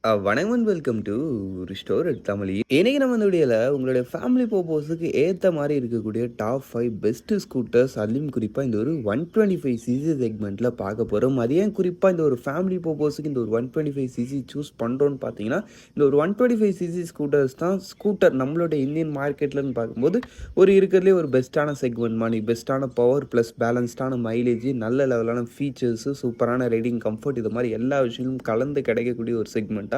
வணக்கம் and welcome to restore Tamil. இன்னைக்கு நம்ம இந்த வீடியோவில் உங்களுடைய ஃபேமிலி பர்பஸுக்கு ஏற்ற மாதிரி இருக்கக்கூடிய டாப் 5 பெஸ்ட்டு ஸ்கூட்டர்ஸ், அதுலேயும் குறிப்பாக இந்த ஒரு 125 சிசி செக்மெண்ட்டில் பார்க்க போகிறோம். அது ஏன் குறிப்பாக இந்த ஒரு ஃபேமிலி பர்பஸுக்கு இந்த ஒரு 125 சிசி சூஸ் பண்ணுறோன்னு பார்த்தீங்கன்னா, இந்த ஒரு 125 சிசி ஸ்கூட்டர்ஸ் தான் நம்மளுடைய இந்தியன் மார்க்கெட்லன்னு பார்க்கும்போது இருக்கிறதுலே ஒரு பெஸ்ட்டான செக்மெண்ட் மாதிரி, பெஸ்ட்டான பவர் ப்ளஸ் பேலன்ஸ்டான மைலேஜ், நல்ல லெவலான ஃபீச்சர்ஸு, சூப்பரான ரைடிங் கம்ஃபர்ட், இது மாதிரி எல்லா விஷயங்களும் கலந்து கிடைக்கக்கூடிய ஒரு செக்மெண்ட்.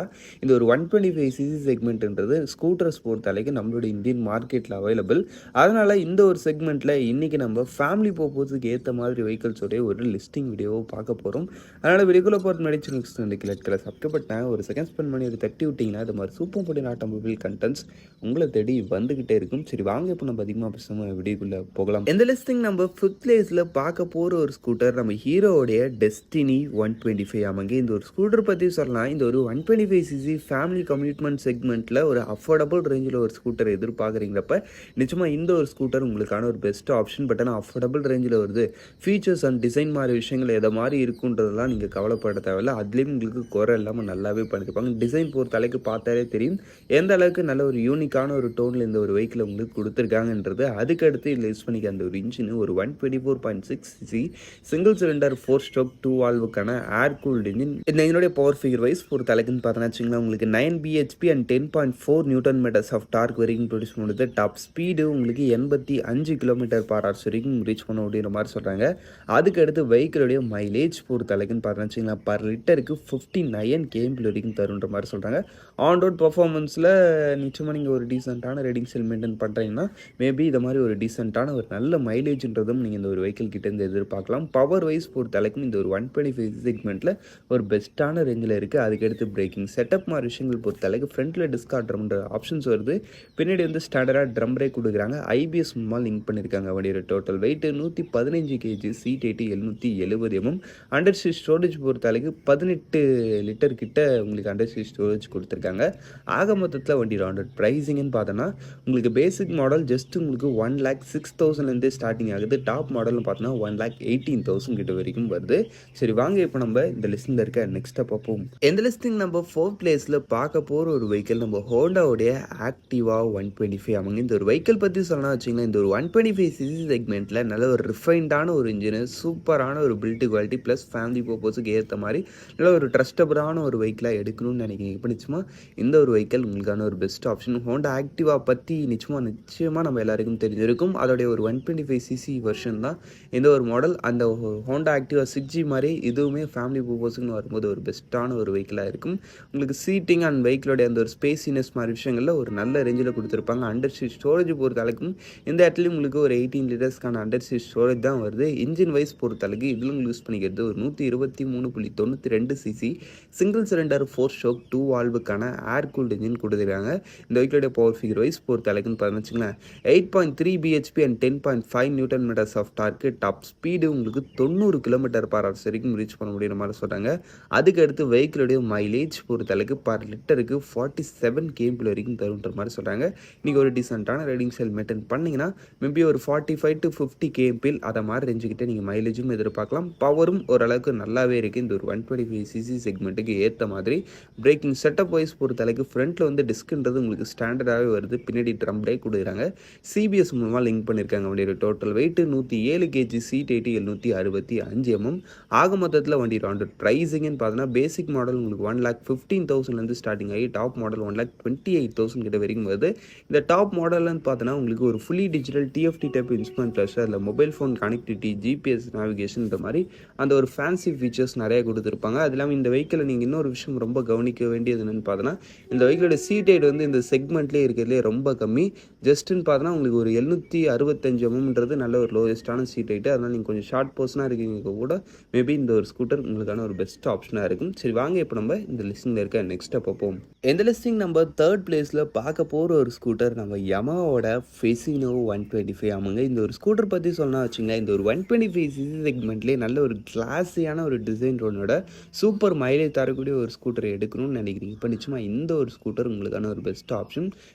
இந்த ஒரு 125 சிசி செக்மெண்ட்ன்றது ஸ்கூட்டர்ஸ் பொறுத்தளவுக்கு நம்மளுடைய இந்தியன் மார்க்கெட்டில் அவைலபிள். அதனால் இந்த ஒரு செக்மெண்ட்டில் இன்றைக்கி நம்ம ஃபேமிலி பர்பஸுக்கு ஏற்ற மாதிரி வெஹிக்கல்ஸோடைய ஒரு லிஸ்டிங் வீடியோவை பார்க்க போகிறோம். அதனால் வீடியோக்குள்ளே போகிற முன்னாடி நெக்ஸ்ட் கிலக்கில் சப்ஸ்கிரைப் ஒரு செகண்ட் ஸ்பெண்ட் பண்ணி ஒரு தட்டி விட்டிங்கன்னா இது மாதிரி சூப்பர் போட்டி ஆட்டோமொபைல் கண்டென்ட்ஸ் உங்களை தேடி வந்துக்கிட்டே இருக்கும். சரி வாங்க இப்போ நம்ம அதிகமாக பேசாமல் வீடியோக்குள்ளே போகலாம். இந்த லிஸ்டிங் நம்ம 5th பிளேஸில் பார்க்க போகிற ஒரு ஸ்கூட்டர் நம்ம ஹீரோடைய டெஸ்டினி 125 ஆமாங்க. இந்த ஒரு ஸ்கூட்டர் பற்றி சொல்லலாம். இந்த ஒரு 125 சிசி ஃபேமிலி கம்யூட்மெண்ட் செக்மெண்ட்டில் ஒரு அஃபோர்டபுள் ரேஞ்சில் ஒரு ஸ்கூட்டர் எதிர்பார்க்குறீங்களப்ப நிச்சயமாக இந்த ஒரு ஸ்கூட்டர் உங்களுக்கான ஒரு பெஸ்ட் ஆப்ஷன். பட் ஆனால் அஃபோர்டபுள் ரேஞ்சில் வருது, ஃபீச்சர்ஸ் அண்ட் டிசைன் மாதிரி விஷயங்கள் எதை மாதிரி இருக்குன்றதெல்லாம் நீங்கள் கவலைப்பட தேவையில்ல. அதுலேயும் உங்களுக்கு குறை இல்லாமல் நல்லாவே பண்ணியிருப்பாங்க. டிசைன் பொறுத்த அளவுக்கு பார்த்தாலே தெரியும் எந்த அளவுக்கு நல்ல ஒரு யூனிக்கான ஒரு டோனில் இந்த ஒரு வெஹிக்கிள் உங்களுக்கு கொடுத்துருக்காங்கன்றது. அதுக்கடுத்து இதில் யூஸ் பண்ணிக்க அந்த ஒரு இன்ஜின் ஒரு 124.6 சிசி சிங்கிள் சிலிண்டர் 4 ஸ்ட்ரோக் 2 வால்வுக்கான ஏர் கூல்டு இன்ஜின். இந்த இதனுடைய பவர் ஃபிகர் வைஸ் பொறுத்த அளவுக்குன்னு பார்த்தோன்னா உங்களுக்கு 9 BHP and 10.4 newton metres of torque வரைக்கும் ப்ரொடியூஸ் பண்ணுறது. டாப் ஸ்பீடு உங்களுக்கு 85 km/h வரைக்கும் ரீச் பண்ண அப்படின்ற மாதிரி சொல்கிறாங்க. அதுக்கு அடுத்து வெஹிக்கிளுடைய மைலேஜ் பொறுத்த அளவுக்குன்னு பார்த்தோன்னா பர் லிட்டருக்கு 59 km வரைக்கும் தருன்ற மாதிரி சொல்கிறாங்க. ஆன் ரோட் பர்ஃபார்மன்ஸில் நிச்சயமாக நீங்கள் ஒரு டீசெண்டான ரைடிங் செல் மெயின்டைன் பண்ணுறீங்கன்னா மேபி இது மாதிரி ஒரு டீசெண்டான ஒரு நல்ல மைலேஜ்ன்றதும் நீங்கள் இந்த ஒரு வெஹிக்கிள் கிட்டேருந்து எதிர்பார்க்கலாம். பவர் வைஸ் பொறுத்த அளவுக்கும் இந்த ஒரு 125 செக்மெண்ட்டில் ஒரு பெஸ்ட்டான ரேஞ்சில் இருக்குது. அதுக்கடுத்து பிரேக்கிங் செட்டப் மாதிரி விஷயங்கள் பொறுத்த அளவுக்கு ஃப்ரண்ட்டில் டிஸ்க் ட்ரம்ன்ற ஆப்ஷன்ஸ் வருது. பின்னாடி வந்து ஸ்டாண்டர்டாக ட்ரம் பிரேக் கொடுக்குறாங்க. ஐபிஎஸ் மூலமாக லிங்க் பண்ணியிருக்காங்க. வண்டியோட total weight 115 kg, seat 770 mm. Under seat storage பொறுத்த அளவுக்கு 18 லிட்டர் கிட்ட உங்களுக்கு அண்டர் சீட் ஸ்டோரேஜ் கொடுத்துருக்காங்க. ஆக மொத்தத்தில் வண்டியோட ஆண்டர் ப்ரைஸிங்னு பார்த்தோன்னா உங்களுக்கு பேசிக் மாடல் ஜஸ்ட் உங்களுக்கு 1,06,000 ஸ்டார்டிங் ஆகுது. டாப் மாடல்னு பார்த்தோன்னா 1,18,000 கிட்ட வரைக்கும் வருது. சரி வாங்க இப்போ நம்ம இந்த லிஸ்ட்டில் இருக்க நெக்ஸ்ட்டாக பார்ப்போம். எந்த லிஸ்டிங் நம்ம 4th பிளேஸில் பார்க்க போகிற ஒரு வெஹிக்கிள் நம்ம ஹோண்டாவுடைய ஆக்டிவா 125 ஆமாங்க. இந்த ஒரு வெஹிக்கிள் பற்றி சொல்லலாம் வச்சிங்கன்னா, இந்த ஒரு 125 சிசி செக்மெண்ட்டில் நல்ல ஒரு ரிஃபைன்டான ஒரு இன்ஜினு, சூப்பரான ஒரு பில்ட் குவாலிட்டி ப்ளஸ் ஃபேமிலி பர்பஸுக்கு ஏற்ற மாதிரி நல்ல ஒரு ட்ரஸ்டபுளான ஒரு வெஹிக்கிளாக எடுக்கணும்னு நினைக்கிறீங்க. இப்போ நிச்சயமாக இந்த ஒரு வெஹிக்கிள் உங்களுக்கான ஒரு பெஸ்ட் ஆப்ஷன். ஹோண்டா ஆக்டிவா பற்றி நிச்சயமாக நம்ம எல்லாருக்கும் தெரிஞ்சிருக்கும். அதோடைய ஒரு 125 சிசி வெர்ஷன் தான் இந்த ஒரு மாடல். அந்த ஹோண்டா ஆக்டிவா 6G மாதிரி இதுவுமே ஃபேமிலி பர்பஸுக்குன்னு வரும்போது ஒரு பெஸ்ட்டான ஒரு வெஹிக்கிளாக இருக்கும். உங்களுக்கு சீட்டிங் அண்ட் வெஹிக்கிளோடைய அந்த ஒரு ஸ்பேசினஸ் மாதிரி விஷயங்களில் ஒரு நல்ல ரேஞ்சில் கொடுத்துருப்பாங்க. அண்டர் சீட் ஸ்டோரேஜ் பொறுத்த அளவுக்கும் இந்த இடத்துலையும் உங்களுக்கு ஒரு 18 லிட்டர்ஸ்க்கான அண்டர் சீட் ஸ்டோரேஜ் தான் வருது. இன்ஜின் வைஸ் பொறுத்த அளவுக்கு இதில் உங்களுக்கு யூஸ் பண்ணிக்கிறது ஒரு 123.92 சிசி சிங்கிள் சிலிண்டர் 4 ஸ்ட்ரோக் 2 வால்வுக்கான ஏர் கூல்டு இன்ஜின் கொடுத்துருக்காங்க. இந்த வெஹிக்கிளோடைய பவர் ஃபிகர் வைஸ் பொறுத்த அளவுக்குன்னு பார்த்தீங்கன்னா 8.3 BHP and 10.5 newton metres of torque. Top speed உங்களுக்கு 90 km/h வரைக்கும் ரீச் பண்ண முடியுற மாதிரி சொல்கிறாங்க. அதுக்கு அடுத்து வெஹிக்கிளுடைய மைலேஜ் பொறுத்தளவுக்கு பர் லிட்டருக்கு 47 km வரைக்கும் தருன்ற மாதிரி சொல்கிறாங்க. நீங்கள் ஒரு டீசெண்டான ரைடிங் ஸ்டைல் மெயின்டைன் பண்ணிங்கன்னா மேபி ஒரு 45 to 50 km அதை மாதிரி ரேஞ்சுக்கிட்டே நீங்கள் மைலேஜும் எதிர்பார்க்கலாம். பவரும் ஓரளவுக்கு நல்லாவே இருக்குது. இந்த ஒரு 125 சிசி செக்மெண்ட்டுக்கு ஏற்ற மாதிரி பிரேக்கிங் செட்டப் வைஸ் பொறுத்தளவுக்கு ஃப்ரண்ட்டில் வந்து டிஸ்க்ன்றது உங்களுக்கு ஸ்டாண்டர்டாகவே வருது. பின்னாடி ட்ரம் பிரேக் கொடுக்குறாங்க. சிபிஎஸ் மூலமாக லிங்க் பண்ணியிருக்காங்க. வண்டியோட total weight 107 kg, seat 765 mm. ஆக மொத்தத்தில் வண்டியோட ஆண்டர் ப்ரைஸிங்னு பார்த்தோன்னா பேசிக் மாடல் உங்களுக்கு 1,15,000 ஸ்டார்டிங் ஆகி டாப் மாடல் 1,28,000 கிட்ட வரைக்கும் வருது. இந்த டாப் மாடல்னு பார்த்தோன்னா உங்களுக்கு ஒரு fully digital TFT type instrument plus அதில் mobile phone connectivity, GPS navigation, இந்த மாதிரி அந்த ஒரு ஃபேன்சி ஃபீச்சர்ஸ் நிறைய கொடுத்துருப்பாங்க. அது இல்லாமல் இந்த வெஹிக்கிளை நீங்கள் இன்னொரு விஷயம் ரொம்ப கவனிக்க வேண்டியது என்னென்னு பார்த்தோன்னா இந்த வெஹிக்கிளோட சீட் ஹைட் வந்து இந்த செக்மெண்ட்லேயே இருக்கிறதுலே ரொம்ப கம்மி. ஜஸ்ட்டுன்னு பார்த்தோன்னா உங்களுக்கு ஒரு 765 mmன்றது நல்ல ஒரு லோயஸ்ட்டான சீட் ஹைட்டு. அதனால் நீங்கள் கொஞ்சம் ஷார்ட் பர்சனாக இருக்கீங்க கூட மேபி இந்த ஒரு ஸ்கூட்டர் உங்களுக்கான ஒரு பெஸ்ட் ஆப்ஷனாக இருக்கும். சரி வாங்க இப்போ நம்ம இந்த லிஸ்டிங்கில் இருக்க நெக்ஸ்ட்டாக பார்ப்போம். இந்த லிஸ்டிங் நம்ம 3rd பிளேஸில் பார்க்க போகிற ஒரு ஸ்கூட்டர் நம்ம யமாவோட ஃபெசினோ 125 ஆமாங்க. இந்த ஒரு ஸ்கூட்டர் பற்றி சொன்னால் வச்சுங்களேன், இந்த ஒரு 125 சிசி செக்மெண்ட்லேயே நல்ல ஒரு கிளாஸியான ஒரு டிசைன் ரோனோட சூப்பர் மைலேஜ் தரக்கூடிய ஒரு ஸ்கூட்டரை எடுக்கணும்னு நினைக்கிறீங்க. இப்போ நிச்சயமாக இந்த ஒரு ஸ்கூட்டர் உங்களுக்கான ஒரு பெஸ்ட் ஆப்ஷன்.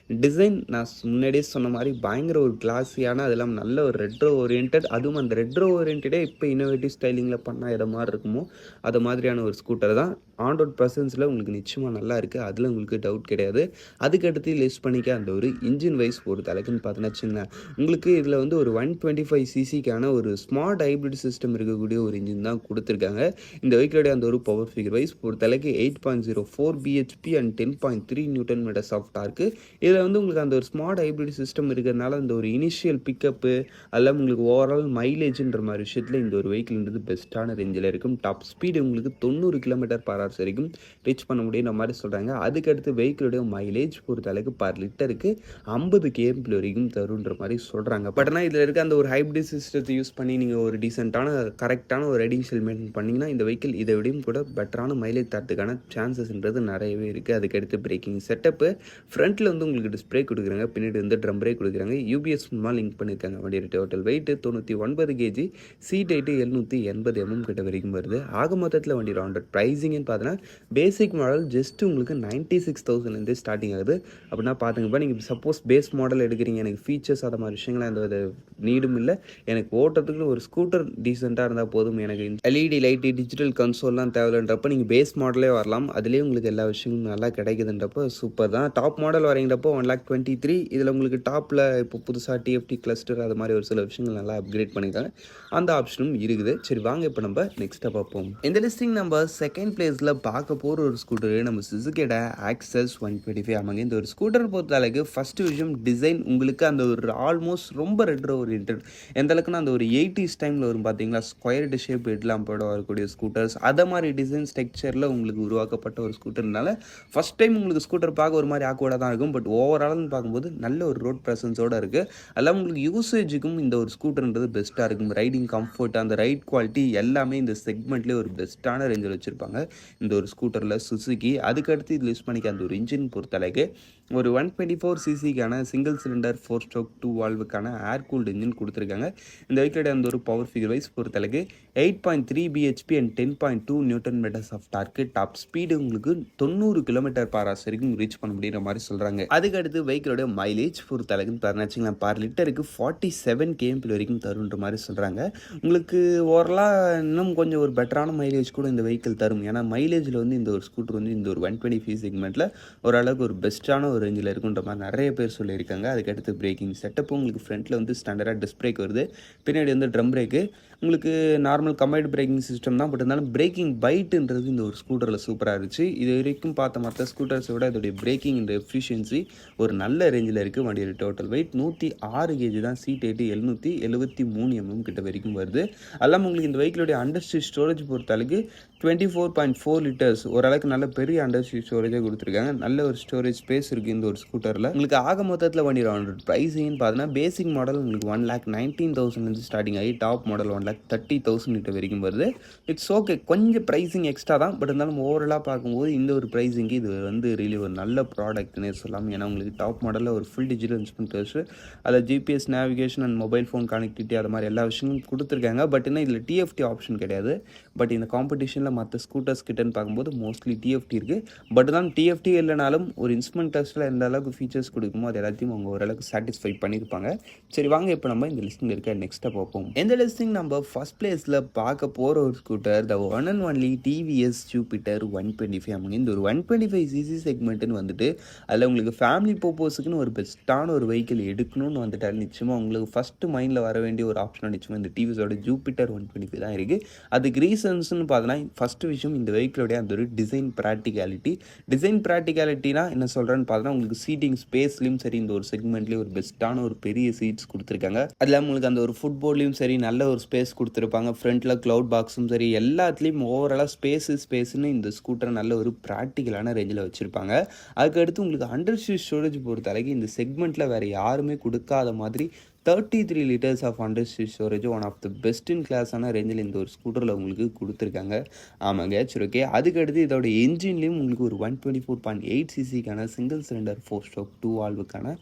டிசைன் நான் முன்னாடியே சொன்ன மாதிரி பயங்கர ஒரு கிளாஸியான, அதெல்லாம் நல்ல ஒரு ரெட்ரோ ஓரியன்ட். அதுவும் அந்த ரெட்ரோ ஓரியன்டே இப்போ இன்னோவேட்டிவ் ஸ்டைலிங்கில் பண்ணால் எதை மாதிரி இருக்குமோ அது மாதிரியான ஒரு ஸ்கூட்டர் தான். ஆன் ரோட் ப்ரெசன்ஸில் உங்களுக்கு உங்களுக்கு நிச்சயமாக நல்லா இருக்குது, அதில் உங்களுக்கு டவுட் கிடையாது. அதுக்கடுத்து லிஸ்ட் பண்ணிக்க அந்த ஒரு இன்ஜின் வைஸ் பொறுத்த அளவுக்குன்னு பார்த்தீங்கன்னா வச்சுக்கோங்களேன், உங்களுக்கு இதில் வந்து ஒரு 125 சிசிக்கான ஒரு ஸ்மார்ட் ஹைப்ரிட் சிஸ்டம் இருக்கக்கூடிய ஒரு இன்ஜின் தான் கொடுத்துருக்காங்க. இந்த வெஹிக்கிளோடைய அந்த ஒரு பவர் ஃபிகர் வைஸ் பொறுத்த அளவுக்கு 8.04 BHP and 10.3 newton metres of torque. இதில் வந்து உங்களுக்கு அந்த ஒரு ஸ்மார்ட் ஹைப்ரிட் சிஸ்டம் இருக்கிறதுனால அந்த ஒரு இனிஷியல் பிக்கப்பு அதெல்லாம் உங்களுக்கு ஓவரால் மைலேஜ்ன்ற மாதிரி விஷயத்தில் இந்த ஒரு வெஹிக்கிள்ன்றது பெஸ்ட்டான ரேஞ்சில் இருக்கும். டாப் ஸ்பீடு உங்களுக்கு 90 km/h வரைக்கும் ரீச் பண்ண முடியுன்ற மாதிரி சொல்கிறாங்க. அதுக்கடுத்து வெஹிக்கிளுடைய மைலேஜ் பொறுத்த அளவுக்கு பர் லிட்டருக்கு 50 km வரைக்கும் தருன்ற மாதிரி சொல்கிறாங்க. பட் ஆனால் இதில் இருக்க அந்த ஒரு ஹைப்ரிட் சிஸ்டத்தை யூஸ் பண்ணி நீங்கள் ஒரு டீசெண்டான கரெக்டான ஒரு ரைடிங் ஸ்டைல் மெயின்டைன் பண்ணிங்கன்னா இந்த வெஹிக்கிள் இதை விடையும் கூட பெட்டரான மைலேஜ் தரத்துக்கான சான்சஸ்ன்றது நிறையவே இருக்குது. அதுக்கடுத்து பிரேக்கிங் செட்டப்பு ஃப்ரண்ட்டில் வந்து உங்களுக்கு டிஸ்பிளே கொடுக்குறாங்க, பின்னாடி வந்து ட்ரம் பிரேக் கொடுக்குறாங்க, யூபிஎஸ் மூலமாக லிங்க் பண்ணியிருக்காங்க. வண்டியோட total weight 99 kg, seat height 780 mm கிட்ட வரைக்கும் வருது. ஆக மொத்தத்தில் வண்டி ரவுண்டட் ப்ரைஸிங்னு பார்த்தீங்கன்னா பேசிக் மாடல் ஜஸ்ட் உங்களுக்கு 96,000 ஸ்டார்டிங் ஆகுது. அப்படின்னா பார்த்துங்கப்பா, நீங்கள் சப்போஸ் பேஸ் மாடல் எடுக்கிறீங்க, எனக்கு ஃபீச்சர்ஸ் அது மாதிரி விஷயங்கள்லாம் எந்த நீடும் இல்லை, எனக்கு ஓட்டுறதுக்கு ஒரு ஸ்கூட்டர் டீசெண்டாக இருந்தால் போதும், எனக்கு எல்இடி லைட்டு டிஜிட்டல் கன்சோல்லாம் தேவைன்றப்ப நீங்கள் பேஸ் மாடலே வரலாம். அதுலேயே உங்களுக்கு எல்லா விஷயங்களும் நல்லா கிடைக்குதுன்றப்போ சூப்பர் தான். டாப் மாடல் வரீங்கப்போ 1,23,000 இதில் உங்களுக்கு டாப்பில் இப்போ புதுசாக டிஎஃப்டி கிளஸ்டர் அது மாதிரி ஒரு சில விஷயங்கள் நல்லா அப்கிரேட் பண்ணியிருக்காங்க. அந்த ஆப்ஷனும் இருக்குது. சரி வாங்க இப்போ நம்ம நெக்ஸ்ட்டாக பார்ப்போம். இந்த லிஸ்டிங் நம்ம செகண்ட் பிளேஸில் பார்க்க போகிற ஒரு ஸ்கூட்டரு நம்ம சுசுகியோட ஆக்சஸ் 125 ஆமாங்க. இந்த ஒரு ஸ்கூட்டர் பொறுத்த அளவுக்கு ஃபஸ்ட்டு விஷயம் டிசைன் உங்களுக்கு அந்த ஒரு ஆல்மோஸ்ட் ரொம்ப ரெட்ரோ ஓரியன்டட். எந்த அளவுக்குன்னா அந்த ஒரு 80s டைமில் வரும் பார்த்தீங்களா, ஸ்கொயர்டு ஷேப் ஹெட்லாம்போட வரக்கூடிய ஸ்கூட்டர்ஸ், அதை மாதிரி டிசைன் ஸ்ட்ரக்சரில் உங்களுக்கு உருவாக்கப்பட்ட ஒரு ஸ்கூட்டர்னால ஃபஸ்ட் டைம் உங்களுக்கு ஸ்கூட்டர் பார்க்க ஒரு மாதிரி ஆக்வர்டாக தான் இருக்கும். பட் ஓவரால்னு பார்க்கும்போது நல்ல ஒரு ரோட் ப்ரெசன்ஸோடு இருக்குது. அதெல்லாம் உங்களுக்கு யூசேஜுக்கும் இந்த ஒரு ஸ்கூட்டர்ன்றது பெஸ்ட்டாக இருக்கும். ரைடிங் கம்ஃபர்ட், அந்த ரைட் குவாலிட்டி எல்லாமே இந்த செக்மெண்ட்லேயே ஒரு பெஸ்ட்டான ரேஞ்சில் வச்சுருப்பாங்க இந்த ஒரு ஸ்கூட்டரில் சுசுகி. அதுக்கடுத்து இது லிஸ்ட் பண்ணிக்க அந்த ஒரு இன்ஜின் பொறுத்தளவுக்கு ஒரு 124 சிசிக்கான சிங்கிள் சிலிண்டர் 4 ஸ்ட்ரோக் 2 வால்வுக்கான ஏர் கூல்டு இன்ஜின் கொடுத்துருக்காங்க. இந்த வெஹிக்கிளோட அந்த ஒரு பவர் ஃபிகர் வைஸ் பொறுத்தளவுக்கு 8.3 BHP and 10.2 newton metres of torque. Top speed உங்களுக்கு 90 km/h வரைக்கும் ரீச் பண்ண முடியுற மாதிரி சொல்கிறாங்க. அதுக்கடுத்து வெஹிக்கிளோட மைலேஜ் பொறுத்தளவுக்குன்னு பார்த்தீங்கன்னா பர் லிட்டருக்கு 47 km வரைக்கும் தருன்ற மாதிரி சொல்கிறாங்க. உங்களுக்கு ஓவரலாக இன்னும் கொஞ்சம் ஒரு பெட்டரான மைலேஜ் கூட இந்த வெஹிக்கிள் தரும். ஏன்னா மைலேஜில் வந்து இந்த ஒரு ஸ்கூட்டர் வந்து இந்த ஒரு 125 செக்மெண்ட்டில் ஓரளவுக்கு ஒரு பெஸ்ட்டான ஒரு ரேஞ்சில் இருக்குன்ற மாதிரி நிறைய பேர் சொல்லியிருக்காங்க. அதுக்கடுத்து பிரேக்கிங் செட்டப்பும் உங்களுக்கு ஃப்ரண்ட்டில் வந்து ஸ்டாண்டர்டாக டிஸ்க் பிரேக் வருது, பின்னாடி வந்து ட்ரம் பிரேக்கு. உங்களுக்கு நார்மல் கம்பைன்டு பிரேக்கிங் சிஸ்டம் தான், பட் இருந்தாலும் பிரேக்கிங் பைட்டுன்றது இந்த ஒரு ஸ்கூட்டரில் சூப்பராக இருந்துச்சு. இது வரைக்கும் பார்த்த மற்ற ஸ்கூட்டர்ஸை விட இதோடைய பிரேக்கிங் இந்த எஃபிஷியன்சி ஒரு நல்ல ரேஞ்சில் இருக்குது. வண்டியோட டோட்டல் வெயிட் 106 kg தான், சீட் ஹைட்டு 773 mm கிட்ட வரைக்கும் வருது. அதெல்லாம் உங்களுக்கு இந்த வெஹிக்கிளோடைய அண்டர்ஸ்டீல் ஸ்டோரேஜ் பொறுத்தளவுக்கு 24.4 லிட்டர்ஸ் ஓரளவுக்கு நல்ல பெரிய அண்டர்ஸ்டீல் ஸ்டோரேஜாக கொடுத்துருக்காங்க. நல்ல ஒரு ஸ்டோரேஜ் ஸ்பேஸ் இருக்குது இந்த ஒரு ஸ்கூட்டரில். உங்களுக்கு ஆக மொத்தத்தில் வண்டி ரவுண்டட் ப்ரைஸிங்னு பார்த்தீங்கன்னா பேசிக் மாடல் உங்களுக்கு 1,19,000 ஸ்டார்டிங் ஆகி டாப் மாடல் 1,30,000 கிட்ட வரைக்கும் வருது. இட்ஸ் ஓகே, கொஞ்சம் ப்ரைஸிங் எக்ஸ்ட்ரா தான், பட் இருந்தாலும் ஓவராலாக பார்க்கும்போது இந்த ஒரு ப்ரைஸிங்கு இது வந்து ரியலி ஒரு நல்ல ப்ராடக்ட்னே சொல்லலாம். ஏன்னா உங்களுக்கு டாப் மாடலில் ஒரு ஃபுல் டிஜிட்டல் இன்ஸ்ட்ருமெண்ட்ஸ், அதில் GPS navigation and mobile phone connectivity அது மாதிரி எல்லா விஷயங்களும் கொடுத்துருக்காங்க. பட் இன்னும் இதில் டிஎஃப்டி ஆப்ஷன் கிடையாது. பட் இந்த காம்படிஷனில் மற்ற ஸ்கூட்டர்ஸ் கிட்டன்னு பார்க்கும்போது மோஸ்ட்லி டிஎஃப்டி இருக்குது. பட் தான் டிஎஃப்டி இல்லைனாலும் ஒரு இன்ஸ்ட்ருமெண்ட் டெஸ்ட்டில் எந்த அளவுக்கு ஃபீச்சர்ஸ் கொடுக்குமோ அது எல்லாத்தையும் அவங்க ஓரளவுக்கு சாட்டிஸ்ஃபை பண்ணியிருப்பாங்க. சரி வாங்க இப்போ நம்ம இந்த லிஸ்டில் இருக்க நெக்ஸ்ட்டாக பார்ப்போம். எந்த லிஸ்டிங் நம்ம ஃபர்ஸ்ட் பிளேஸில் பார்க்க போகிற ஒரு scooter the one and only TVS Jupiter 125 ஆமாங்க. இந்த ஒரு 125 சிசி செக்மெண்ட்டுன்னு வந்துட்டு அதில் உங்களுக்கு ஃபேமிலி பர்பஸுக்குன்னு ஒரு பெஸ்ட்டான ஒரு வெஹிக்கிள் எடுக்கணும்னு வந்துட்டால் நிச்சயமாக உங்களுக்கு ஃபஸ்ட்டு மைண்டில் வர வேண்டிய ஒரு ஆப்ஷனாக நிச்சயமாக இந்த டிவிஎஸோட ஜூபிட்டர் 125 தான் இருக்குது. அதுக்கு ரீசன்ஸ்னு பார்த்தோன்னா ஃபஸ்ட்டு விஷயம் இந்த வெஹிக்கிளோடைய அந்த ஒரு டிசைன் ப்ராக்டிகாலிட்டினா என்ன சொல்கிறேன்னு பார்த்தோன்னா உங்களுக்கு சீட்டிங் ஸ்பேஸ்லையும் சரி இந்த ஒரு செக்மெண்ட்லேயும் ஒரு பெஸ்ட்டான ஒரு பெரிய சீட்ஸ் கொடுத்துருக்காங்க. அதில் உங்களுக்கு அந்த ஒரு ஃபுட்போர்ட்லேயும் சரி நல்ல ஒரு ஸ்பேஸ் கொடுத்துருப்பாங்க. ஃப்ரண்ட்டில் க்ளவுட் பாக்ஸும் சரி எல்லாத்துலேயும் ஓவராலாக ஸ்பேஸ்னு இந்த ஸ்கூட்டரை நல்ல ஒரு ப்ராக்டிக்கலான ரேஞ்சில் வச்சுருப்பாங்க. அதுக்கடுத்து உங்களுக்கு அண்டர்ஸ்டீல் ஸ்டோரேஜ் பொறுத்த அளவுக்கு இந்த செக்மெண்ட்டில் வேறு யாருமே கொடுக்காத மாதிரி 33 liters of underseat storage one of the best in கிளாஸான ரேஞ்சில் இந்த ஒரு ஸ்கூட்டரில் உங்களுக்கு கொடுத்துருக்காங்க. ஆமாங்க சரி ஓகே. அதுக்கடுத்து இதோட என்ஜின்லேயும் உங்களுக்கு ஒரு 124.8 சிசிக்கான சிங்கிள் சிலிண்டர் 4 ஸ்ட்ரோக் 2 வால்வுக்கான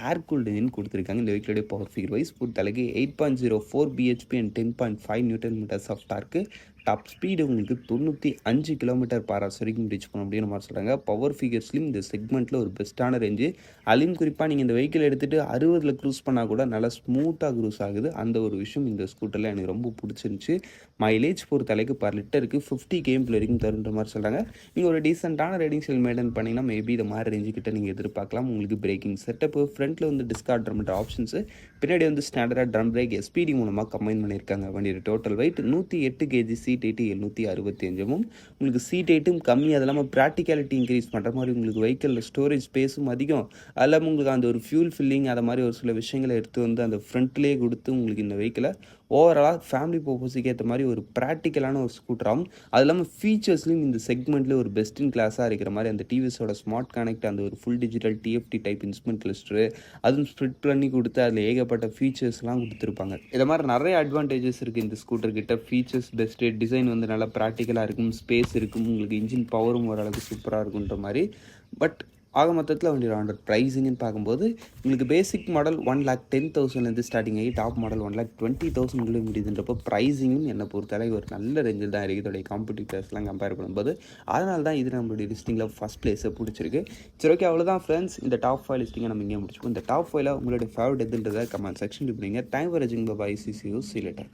ஏர் கூல்டு இன்ஜின் கொடுத்துருக்காங்க. இந்த வெஹிக்கிளோடைய பவர் ஃபிகர் வைஸ் பொறுத்தளவுக்கு 8.04 BHP and 10.5 newton metres of torque. Top speed உங்களுக்கு 95 கிலோமீட்டர் பர் ஹவர்ஸ் வரைக்கும் ரீச் பண்ண அப்படிங்கிற மாதிரி சொல்கிறாங்க. பவர் ஃபிகர்ஸ்லையும் இந்த செக்மெண்ட்டில் ஒரு பெஸ்ட்டான ரேஞ்சு. அதுலேயும் குறிப்பாக நீங்கள் இந்த வெஹிக்கிள் எடுத்துகிட்டு 60ல் க்ரூஸ் பண்ணால் கூட நல்லா ஸ்மூத்தாக க்ரூஸ் ஆகுது. அந்த ஒரு விஷயம் இந்த ஸ்கூட்டரில் எனக்கு ரொம்ப பிடிச்சிருந்துச்சி. மைலேஜ் பொறுத்தளவுக்கு பர் லிட்டருக்கு 50 km வரைக்கும் தருன்ற மாதிரி சொல்கிறாங்க. நீங்கள் ஒரு டீசெண்டான ரைடிங் ஸ்டைல் மெயின்டைன் பண்ணிங்கன்னா மேபி இந்த மாதிரி ரேஞ்சு கிட்ட நீங்கள் எதிர்பார்க்கலாம். உங்களுக்கு பிரேக்கிங் செட்டப்பு ஃப்ரண்ட்டில் வந்து டிஸ்க் ஆல்டர்மெண்ட் ஆப்ஷன்ஸு, பின்னாடி வந்து ஸ்டாண்டர்டாக ட்ரம் பிரேக் எஸ்பிடி மூலமாக கம்பைன் பண்ணியிருக்காங்க. வண்டியோட total weight 108 kg, seat height 765 உங்களுக்கு சீட் ஹைட்டும் கம்மி. அது இல்லாமல் ப்ராக்டிகாலிட்டி இன்க்ரீஸ் பண்ணுற மாதிரி உங்களுக்கு வெஹிக்கிளில் ஸ்டோரேஜ் ஸ்பேஸும் அதிகம். அது இல்லாமல் உங்களுக்கு அந்த ஒரு ஃபியூல் ஃபில்லிங் அதை மாதிரி ஒரு சில விஷயங்களை எடுத்து வந்து அந்த ஃப்ரண்ட்லேயே கொடுத்து உங்களுக்கு இந்த வெஹிக்கிளை ஓவராலாக ஃபேமிலி பர்பஸுக்கு ஏற்ற மாதிரி ஒரு ப்ராக்டிக்கலான ஒரு ஸ்கூட்டராகும். அது இல்லாமல் ஃபீச்சர்ஸ்லையும் இந்த செக்மெண்ட்டில் ஒரு பெஸ்ட் இன் கிளாஸாக இருக்கிற மாதிரி அந்த டிவிஎஸோட ஸ்மார்ட் கனெக்ட், அந்த ஒரு full digital TFT type instrument cluster, அதுவும் ஸ்ப்ளிட் பண்ணி கொடுத்து அதில் ஏகப்பட்ட ஃபீச்சர்ஸ்லாம் கொடுத்துருப்பாங்க. இதை மாதிரி நிறைய அட்வான்டேஜஸ் இருக்குது இந்த ஸ்கூட்டர் கிட்ட. ஃபீச்சர்ஸ் பெஸ்ட்டு, டிசைன் வந்து நல்லா ப்ராக்டிக்கலாக இருக்கும், ஸ்பேஸ் இருக்கும், உங்களுக்கு இன்ஜின் பவரும் ஓரளவுக்கு சூப்பராக இருக்குன்ற மாதிரி. பட் ஆக மொத்தத்தில் வண்டியோட ப்ரைஸிங்னு பார்க்கும்போது உங்களுக்கு பேசிக் மாடல் 1,10,000 ஸ்டார்டிங் ஆகி டாப் மாடல் 1,20,000 முடியுதுன்றப்போ ப்ரைஸிங்கும் என்னை பொறுத்தவரை ஒரு நல்ல ரேஞ்சில் தான் இருக்குது இதோடைய காம்படிட்டர்ஸ்லாம் கம்பேர் பண்ணும்போது. அதனால தான் இது நம்மளுடைய லிஸ்டிங்கில் ஃபஸ்ட் பிளேஸை பிடிச்சிருக்கு. சரி, ஓகே, அவ்வளோதான் ஃப்ரெண்ட்ஸ். இந்த டாப் 5 லிஸ்டிங்கை நம்ம இங்கே முடிச்சுப்போம். இந்த டாப் 5ல் உங்களுடைய ஃபேவரட் எதுன்றதை கமெண்ட் செக்ஷன் பண்ணிங்க. டைம் ஃபார் வாட்சிங். பை. See you later.